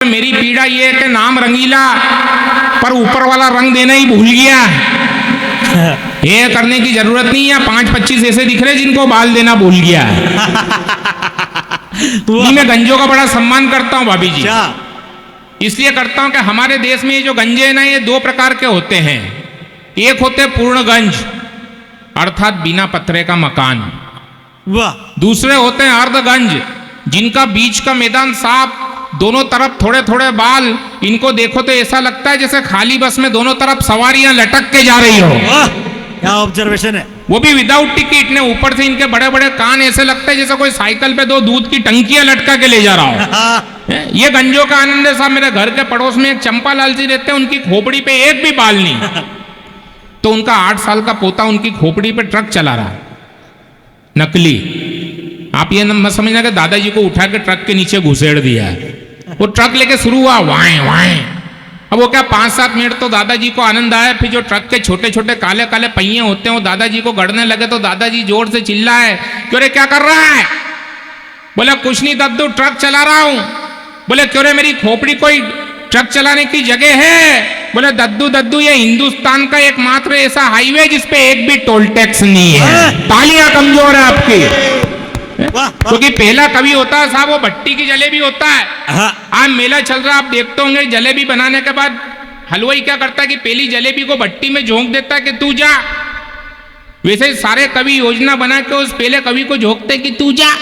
मेरी पीड़ा ये है कि नाम रंगीला पर ऊपर वाला रंग देना ही भूल गया। ये करने की जरूरत नहीं है। 5-25 ऐसे दिख रहे जिनको बाल देना भूल गया। मैं गंजों का बड़ा सम्मान करता हूँ भाभी जी। इसलिए करता हूँ कि हमारे देश में ये जो गंजे हैं ना, ये 2 प्रकार के होते हैं। एक होते पूर्ण गंज अर्थात बिना पत्रे का मकान, दूसरे होते हैं अर्धगंज जिनका बीच का मैदान साफ, दोनों तरफ थोड़े थोड़े बाल। इनको देखो तो ऐसा लगता है जैसे खाली बस में दोनों तरफ सवारियां लटक के जा रही हो। क्या ऑब्जर्वेशन है। वो भी विदाउट टिकट ने। ऊपर से इनके बड़े बड़े कान ऐसे लगते हैं जैसे कोई साइकिल पे 2 दूध की टंकियां लटका के ले जा रहा हो। ये गंजों का आनंद है साहब। मेरे घर के पड़ोस में एक चंपा लाल जी रहते हैं, उनकी खोपड़ी पे एक भी बाल नहीं। तो उनका 8 साल का पोता उनकी खोपड़ी पे ट्रक चला रहा, नकली। आप ये मत समझना कि दादाजी को उठा के ट्रक के नीचे घुसेड़ दिया है। वो ट्रक लेके शुरू हुआ, वाएं वाएं। अब वो क्या 5-7 मिनट तो दादाजी को आनंद आया। फिर जो ट्रक के छोटे छोटे काले काले पहिए होते हैं वो दादाजी को गड़ने लगे तो दादाजी जोर से चिल्लाए, क्यों रे क्या कर रहा है? बोले कुछ नहीं दद्दू, ट्रक चला रहा हूं। बोले क्यों रे, मेरी खोपड़ी कोई ट्रक चलाने की जगह है? बोले दद्दू दद्दू, ये हिंदुस्तान का एकमात्र ऐसा हाईवे जिसपे एक भी टोल टैक्स नहीं है। तालियां कमजोर है आपकी। क्योंकि पहला कभी होता है साहब वो भट्टी की जलेबी होता है। आज मेला चल रहा, आप देखते होंगे जलेबी बनाने के बाद हलवाई क्या करता है कि पहली जलेबी को भट्टी में झोंक देता है कि तू जा। वैसे सारे कवि योजना बना के उस पहले कवि को झोंकते कि तू जा।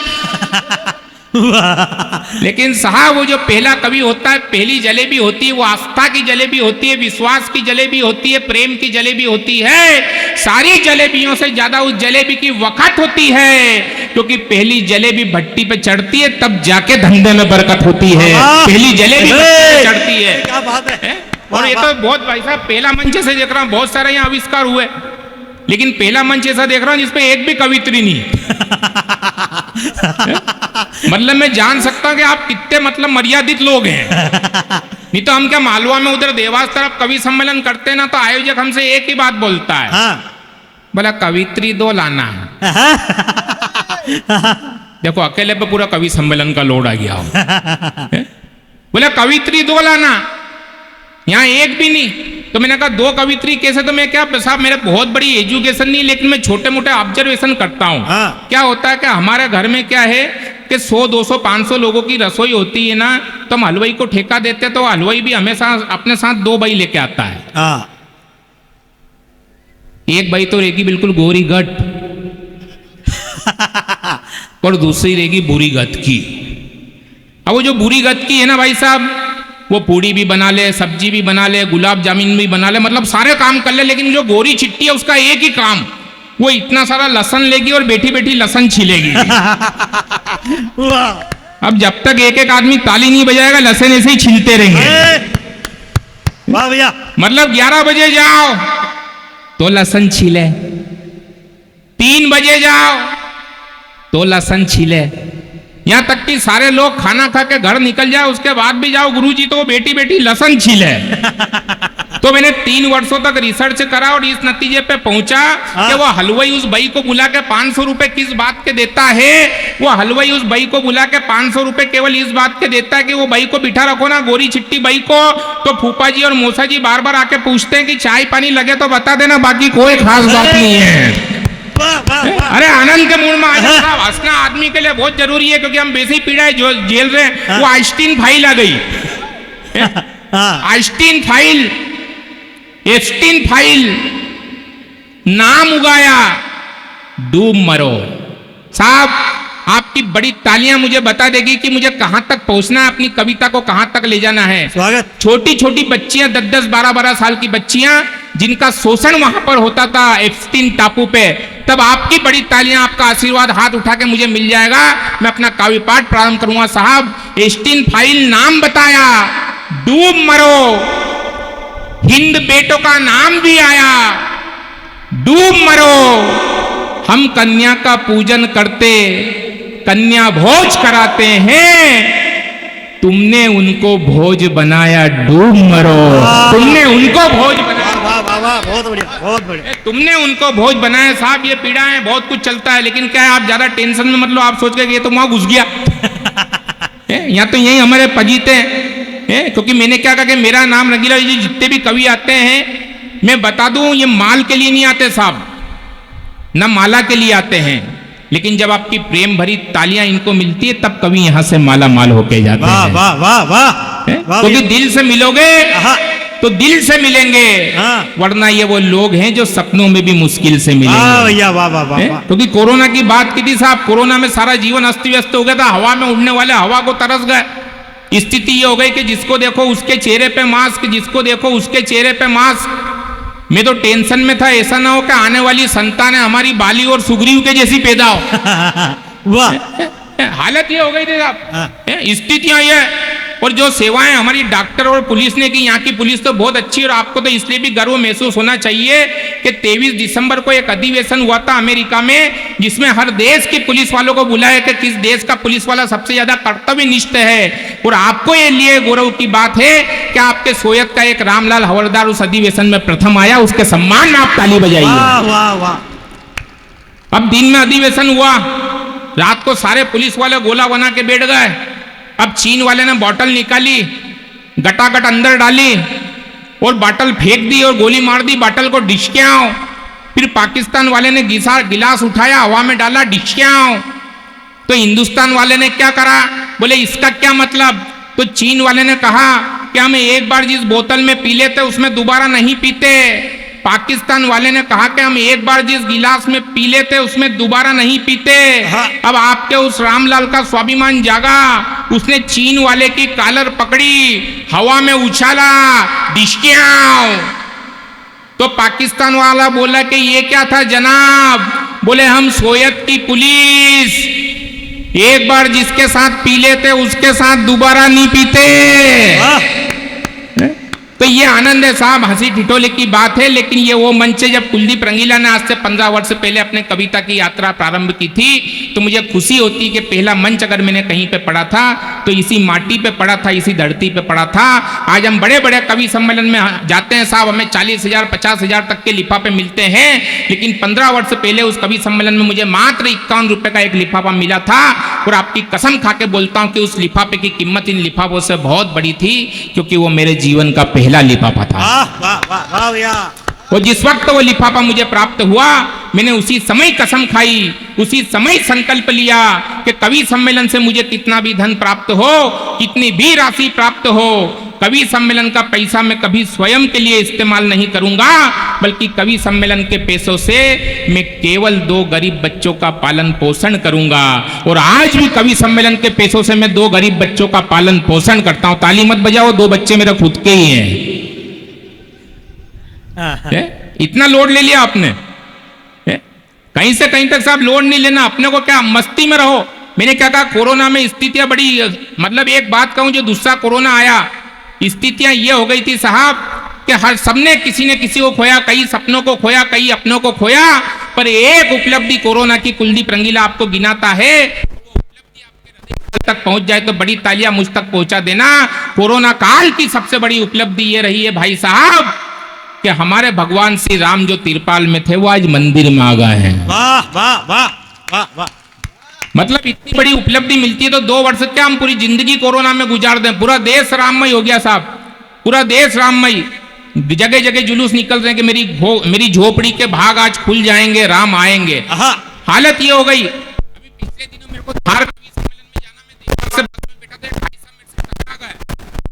लेकिन साहब वो जो पहला कवि होता है, पहली जलेबी होती है वो आस्था की जलेबी होती है, विश्वास की जलेबी होती है, प्रेम की जलेबी होती है। सारी जलेबियों से ज्यादा उस जलेबी की वक़्त होती है, क्योंकि पहली जलेबी भट्टी पे चढ़ती है तब जाके धंधे में बरकत होती है। पहली जलेबी भट्टी पे चढ़ती है। क्या बात है। और ये तो बहुत भाई साहब पहला मंच से देख रहा हूँ, बहुत सारे यहाँ आविष्कार हुए, लेकिन पहला मंच ऐसा देख रहा हूँ जिसपे एक भी कवित्री नहीं। मतलब मैं जान सकता हूं कि आप कितने मतलब मर्यादित लोग हैं। नहीं तो हम क्या मालवा में उधर देवास तरफ कवि सम्मेलन करते ना, तो आयोजक हमसे एक ही बात बोलता है, बोला कवित्री 2 लाना। देखो अकेले पे पूरा कवि सम्मेलन का लोड आ गया हो। बोला कवित्री 2 लाना, यहाँ एक भी नहीं। तो मैंने कहा 2 कवित्री कैसे? तो मैं क्या साहब, मेरे बहुत बड़ी एजुकेशन नहीं, लेकिन मैं छोटे मोटे ऑब्जर्वेशन करता हूँ। क्या होता है कि हमारे घर में क्या है कि 100, 200, 500 लोगों की रसोई होती है ना, तो हम हलवाई को ठेका देते हैं, तो हलवाई भी हमेशा अपने साथ 2 बाई लेके आता है। एक बाई तो रहेगी बिल्कुल गोरी गट और दूसरी रहेगी बुरी गत की। अब वो जो बुरी गत की है ना भाई साहब, वो पूड़ी भी बना ले, सब्जी भी बना ले, गुलाब जामुन भी बना ले, मतलब सारे काम कर ले। लेकिन जो गोरी चिट्टी है उसका एक ही काम, वो इतना सारा लहसन लेगी और बैठी बैठी लहसन छिलेगी। अब जब तक एक एक आदमी ताली नहीं बजाएगा लहसन ऐसे ही छिलते रहेंगे। वाह भैया। मतलब 11 बजे जाओ तो लहसन छिले, 3 बजे जाओ तो लहसन छिले, यहाँ तक कि सारे लोग खाना खा के घर निकल जाए उसके बाद भी जाओ गुरुजी तो वो बेटी बेटी लहसन छीले। तो मैंने 3 वर्षों तक रिसर्च करा और इस नतीजे पे पहुंचा कि वो हलवाई उस बाई को बुला के 500 रुपए किस बात के देता है? वो हलवाई उस बाई को बुला के 500 रुपए केवल इस बात के देता है कि वो बाई को बिठा रखो ना, गोरी चिट्टी बाई को। तो फूफा जी और मौसा जी बार बार आके पूछते हैं कि चाय पानी लगे तो बता देना, बाकी कोई खास बात नहीं है। अरे आनंद के मूड में आ जाओ। हंसना आदमी के लिए बहुत जरूरी है, क्योंकि हम वैसे पीड़ा जो झेल रहे हैं। वो आइंस्टीन फाइल आ गई, आइंस्टीन फाइल, एप्स्टीन फाइल, नाम उगाया, डूब मरो। साहब आपकी बड़ी तालियां मुझे बता देगी कि मुझे कहां तक पहुंचना है, अपनी कविता को कहां तक ले जाना है। स्वागत। छोटी छोटी बच्चियां, 10-10, 12-12 साल की बच्चियां जिनका शोषण वहां पर होता था एप्स्टीन टापू पे, तब आपकी बड़ी तालियां, आपका आशीर्वाद हाथ उठा के मुझे मिल जाएगा। मैं अपना काव्य पाठ प्रारंभ करूंगा। साहब एप्स्टीन फाइल नाम बताया, डूब मरो। हिंद बेटों का नाम भी आया, डूब मरो। हम कन्या का पूजन करते, कन्या भोज कराते हैं, तुमने उनको भोज बनाया, डूब मरो। तुमने उनको भोज बनाया, बहुत बढ़िया, बहुत बढ़िया। तुमने उनको भोज बनाया। साहब ये पीड़ाएं बहुत कुछ चलता है, लेकिन क्या है आप ज्यादा टेंशन में मतलब आप सोच के ये तो वहां घुस गया। यहाँ तो यही हमारे पजीते हैं। क्योंकि मैंने क्या कहा कि मेरा नाम रंगीला जी, जितने भी कवि आते हैं मैं बता दूं ये माल के लिए नहीं आते साहब, ना माला के लिए आते हैं, लेकिन जब आपकी प्रेम भरी तालियां इनको मिलती है तब कवि यहां से माला माल होके जाते वाह हैं। वाह वाह वाह वाह क्योंकि भैया। दिल से मिलोगे हाँ तो दिल से मिलेंगे, हाँ। वरना ये वो लोग हैं जो सपनों में भी मुश्किल से वाह मिलेंगे। भैया वाह वाह वाह वाह। क्योंकि कोरोना की बात की थी साहब, कोरोना में सारा जीवन अस्त व्यस्त हो गया था, हवा में उड़ने वाले हवा को तरस गए। स्थिति ये हो गई कि जिसको देखो उसके चेहरे पे मास्क, जिसको देखो उसके चेहरे पे मास्क। मैं तो टेंशन में था ऐसा ना हो कि आने वाली संतानें हमारी बाली और सुग्रीव के जैसी पैदा हो। वाह हालत ये हो गई थी हाँ। साहब, स्थितियां ये। और जो सेवाएं हमारी डॉक्टर और पुलिस ने की, यहाँ की पुलिस तो बहुत अच्छी, और आपको तो इसलिए भी गर्व महसूस होना चाहिए कि 23 दिसंबर को एक अधिवेशन हुआ था अमेरिका में, जिसमें हर देश के पुलिस वालों को बुलाया कि किस देश का पुलिस वाला सबसे ज्यादा कर्तव्यनिष्ठ है। और आपको ये लिए गौरव की बात है कि आपके सोयत का एक रामलाल हवलदार उस अधिवेशन में प्रथम आया, उसके सम्मान में आप ताली बजाइए। वाह वाह वाह। अब दिन में अधिवेशन हुआ, रात को सारे पुलिस वाले गोला बना के बैठ गए। अब चीन वाले ने बॉटल निकाली, गटागट अंदर डाली और बॉटल फेंक दी और गोली मार दी, बॉटल को डिशक्याओ। फिर पाकिस्तान वाले ने गिलास उठाया, हवा में डाला, डिशक्याओ। तो हिंदुस्तान वाले ने क्या करा, बोले इसका क्या मतलब। तो चीन वाले ने कहा कि हम एक बार जिस बोतल में पी लेते उसमें दोबारा नहीं पीते। पाकिस्तान वाले ने कहा कि हम एक बार जिस गिलास में पी लेते उसमें दोबारा नहीं पीते। हाँ। अब आपके उस रामलाल का स्वाभिमान जागा, उसने चीन वाले की कॉलर पकड़ी, हवा में उछाला, डिशक्याओ। तो पाकिस्तान वाला बोला कि ये क्या था जनाब। बोले हम सोयत की पुलिस, एक बार जिसके साथ पी लेते उसके साथ दोबारा नहीं पीते। वाह तो ये आनंद है साहब, हंसी ठिठोले की बात है। लेकिन ये वो मंच है जब कुलदीप रंगीला ने आज से 15 वर्ष पहले अपने कविता की यात्रा प्रारंभ की थी, तो मुझे खुशी होती कि पहला मंच अगर मैंने कहीं पे पढ़ा था तो इसी माटी पे पढ़ा था, इसी धरती पे पढ़ा था। आज हम बड़े बड़े कवि सम्मेलन में जाते हैं साहब, हमें 40,000 50,000 तक के लिफाफे मिलते हैं, लेकिन 15 वर्ष पहले उस कवि सम्मेलन में मुझे मात्र 51 रुपए का एक लिफाफा मिला था। और आपकी कसम खा के बोलता हूं कि उस लिफाफे की कीमत इन लिफाफों से बहुत बड़ी थी, क्योंकि वो मेरे जीवन का पहला लिफाफा था। वाह वाह वाह वाह भैया। और जिस वक्त वो लिफाफा मुझे प्राप्त हुआ, मैंने उसी समय कसम खाई, उसी समय संकल्प लिया कि कवि सम्मेलन से मुझे कितना भी धन प्राप्त हो, कितनी भी राशि प्राप्त हो, कवि सम्मेलन का पैसा मैं कभी स्वयं के लिए इस्तेमाल नहीं करूंगा, बल्कि कवि सम्मेलन के पैसों से मैं केवल 2 गरीब बच्चों का पालन पोषण करूंगा। और आज भी कवि सम्मेलन के पैसों से मैं 2 गरीब बच्चों का पालन पोषण करता हूं। ताली मत बजाओ, 2 बच्चे मेरे खुद के ही हैं। इतना लोड ले लिया आपने, कहीं से कहीं तक साहब लोड नहीं लेना, अपने को क्या मस्ती में रहो। मैंने क्या कहा, कोरोना में स्थितियां बड़ी, मतलब एक बात कहूं, जो दूसरा कोरोना आया स्थितियां ये हो गई थी साहब कि हर सबने किसी ने किसी को खोया, कई सपनों को खोया, कई अपनों को खोया, पर एक उपलब्धि कोरोना की कुलदीप रंगीला आपको गिनाता है, तक पहुंच जाए तो बड़ी तालियां मुझ तक पहुंचा देना। कोरोना काल की सबसे बड़ी उपलब्धि ये रही है भाई साहब कि हमारे भगवान श्री राम जो तिरपाल में थे वो आज मंदिर में आ गए हैं। वाह वाह वाह वाह वाह। मतलब इतनी बड़ी उपलब्धि मिलती है तो 2 वर्ष क्या हम पूरी जिंदगी कोरोना में गुजार दें। पूरा देश राममय हो गया साहब, पूरा देश राममय। जगह जगह जुलूस निकल रहे हैं कि मेरी झोपड़ी के भाग आज खुल जाएंगे, राम आएंगे। हालत ये हो गई। अभी पिछले दिनों मेरे को धार कवि सम्मेलन में जाना, मैं देवास से बस में बैठा था, 2.5 मिनट से टकरा गए।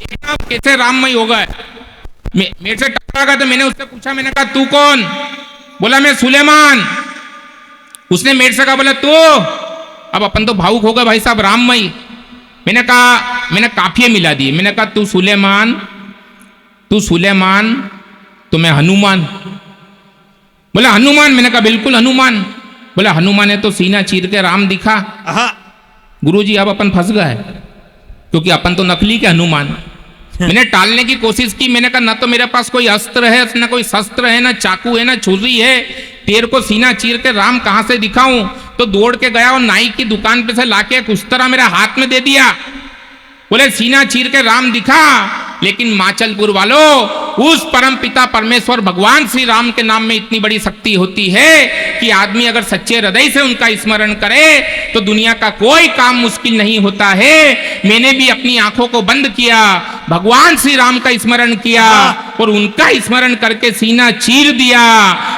देखना कैसे राममय हो गए। मेरे से टकरा गया तो मैंने उससे पूछा, मैंने कहा तू कौन? बोला मैं सुलेमान। उसने मेरे से कहा, बोला तू? अब अपन तो भावुक हो गए भाई साहब, राममय। मैंने कहा, मैंने काफिये मिला दिए। मैंने कहा तू सुलेमान, तू सुलेमान तो मैं हनुमान। बोला हनुमान? मैंने कहा बिल्कुल हनुमान। बोला हनुमान है तो सीना चीर के राम दिखा। गुरुजी अब अपन फंस गए, क्योंकि अपन तो नकली के हनुमान। मैंने टालने की कोशिश की, मैंने कहा ना तो मेरे पास कोई अस्त्र है, ना कोई शस्त्र है, ना चाकू है, ना छुरी है, तेरे को सीना चीर के राम कहां से दिखाऊं? तो दौड़ के गया और नाई की दुकान पे से लाके एक उस्तरा मेरे हाथ में दे दिया। बोले सीना चीर के राम दिखा। लेकिन माचलपुर वालों, उस परम पिता परमेश्वर भगवान श्री राम के नाम में इतनी बड़ी शक्ति होती है कि आदमी अगर सच्चे हृदय से उनका स्मरण करे तो दुनिया का कोई काम मुश्किल नहीं होता है। मैंने भी अपनी आंखों को बंद किया, भगवान श्री राम का स्मरण किया और उनका स्मरण करके सीना चीर दिया।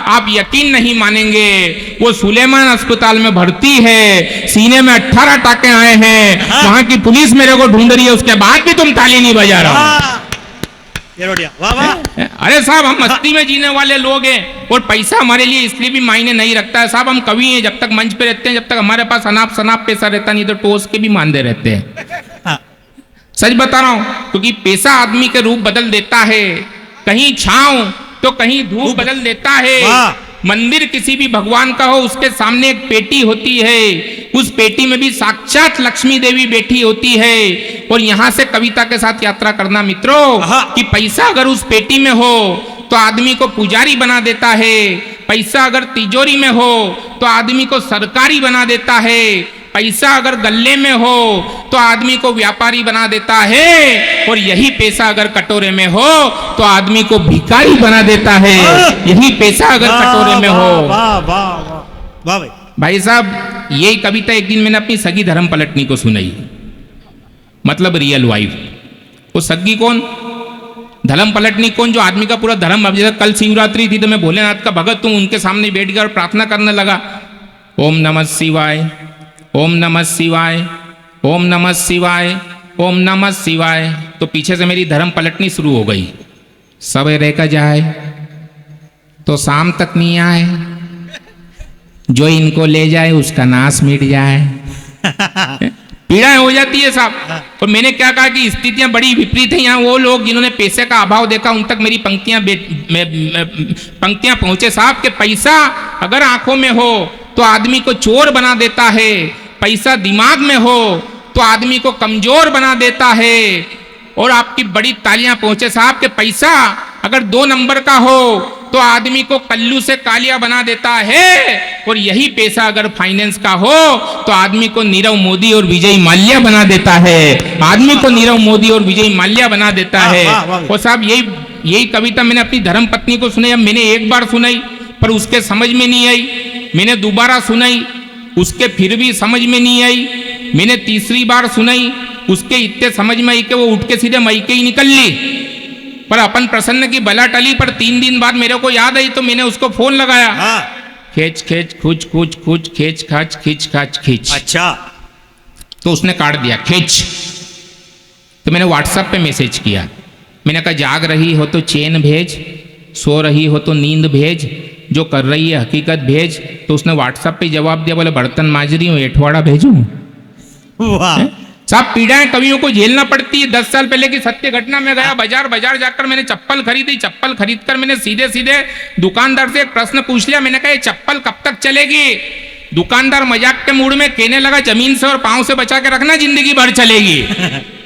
आप यकीन नहीं मानेंगे, वो सुलेमान अस्पताल में भर्ती है, सीने में 18 टाके आए हैं, वहां की पुलिस मेरे को ढूंढ रही है, उसके बाद भी तुम ताली नहीं बजा रहा हो। वाह वाह। अरे साहब, हम मस्ती में जीने वाले लोग हैं और पैसा हमारे लिए इसलिए भी मायने नहीं रखता है साहब। हम कवि हैं, जब तक मंच पे रहते हैं, जब तक हमारे पास अनाप शनाप पैसा रहता नहीं तो टोस के भी मानते रहते हैं। सच बता रहा हूं, क्योंकि पैसा आदमी के रूप बदल देता है, कहीं छांव तो कहीं धूप बदल देता है। मंदिर किसी भी भगवान का हो, उसके सामने एक पेटी होती है, उस पेटी में भी साक्षात लक्ष्मी देवी बैठी होती है। और यहां से कविता के साथ यात्रा करना मित्रों, कि पैसा अगर उस पेटी में हो तो आदमी को पुजारी बना देता है, पैसा अगर तिजोरी में हो तो आदमी को सरकारी बना देता है, पैसा अगर गल्ले में हो तो आदमी को व्यापारी बना देता है, और यही पैसा अगर कटोरे में हो तो आदमी को भिखारी बना देता है। यही पैसा अगर कटोरे में हो। वाह वाह वाह भाई। भाई साहब, यही कविता एक दिन मैंने अपनी सगी धर्म पलटनी को सुनाई, मतलब रियल वाइफ। वो सगी कौन, धर्म पलटनी कौन, जो आदमी का पूरा धर्म। अब जैसे कल शिवरात्रि थी तो मैं भोलेनाथ का भगत हूं, उनके सामने बैठ गया और प्रार्थना करने लगा, ओम नमः शिवाय, ओम नमः शिवाय, ओम नमः शिवाय, ओम नमः शिवाय। तो पीछे से मेरी धर्म पलटनी शुरू हो गई, सवेरे का जाए तो शाम तक नहीं आए, जो इनको ले जाए उसका नाश मिट जाए। पीड़ाएं हो जाती है साहब। और मैंने क्या कहा कि स्थितियां बड़ी विपरीत हैं। यहाँ वो लोग जिन्होंने पैसे का अभाव देखा, उन तक मेरी पंक्तियां पहुंचे साहब, कि पैसा अगर आंखों में हो तो आदमी को चोर बना देता है, पैसा दिमाग में हो तो आदमी को कमजोर बना देता है। और आपकी बड़ी तालियां पहुंचे साहब, कि पैसा अगर 2 नंबर का हो तो आदमी को कल्लू से कालिया बना देता है, और यही पैसा अगर फाइनेंस का हो तो आदमी को नीरव मोदी और विजय माल्या बना देता है। आदमी को नीरव मोदी और विजय माल्या बना देता है। और साहब, यही कविता मैंने अपनी धर्म पत्नी को सुनाई। अब मैंने एक बार सुनाई पर उसके समझ में नहीं आई, मैंने दोबारा सुनाई, उसके फिर भी समझ में नहीं आई, मैंने तीसरी बार सुनाई, उसके इतने समझ में आई कि वो उठ के सीधे मैके ही निकल ली। पर अपन प्रसन्न की बला टली, पर 3 दिन बाद मेरे को याद आई तो मैंने उसको फोन लगाया, खेच खेच खुच खुच खुच खेच खाच खींच खाच खींच। अच्छा, तो उसने काट दिया खींच। तो मैंने व्हाट्सएप पे मैसेज किया, मैंने कहा जाग रही हो तो चैन भेज, सो रही हो तो नींद भेज, जो कर रही है हकीकत भेज। तो उसने व्हाट्सएप पे जवाब दिया, बोले बर्तन मांज रही हूँ, एठवाड़ा भेजूं। वाह साहब, पीड़ाएं कवियों को झेलना पड़ती है। 10 साल पहले की सत्य घटना में गया, बाजार जाकर मैंने चप्पल खरीदी। चप्पल खरीदकर मैंने सीधे सीधे दुकानदार से एक प्रश्न पूछ लिया, मैंने कहा ये चप्पल कब तक चलेगी? दुकानदार मजाक के मूड में कहने लगा, जमीन से और पांव से बचा के रखना, जिंदगी भर चलेगी।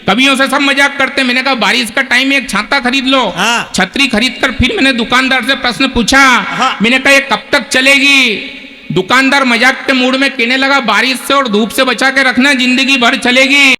कवियों से सब मजाक करते। मैंने कहा बारिश का टाइम है, एक छाता खरीद लो। छतरी खरीद कर फिर मैंने दुकानदार से प्रश्न पूछा, मैंने कहा ये कब तक चलेगी? दुकानदार मजाक के मूड में कहने लगा, बारिश से और धूप से बचा के रखना, जिंदगी भर चलेगी।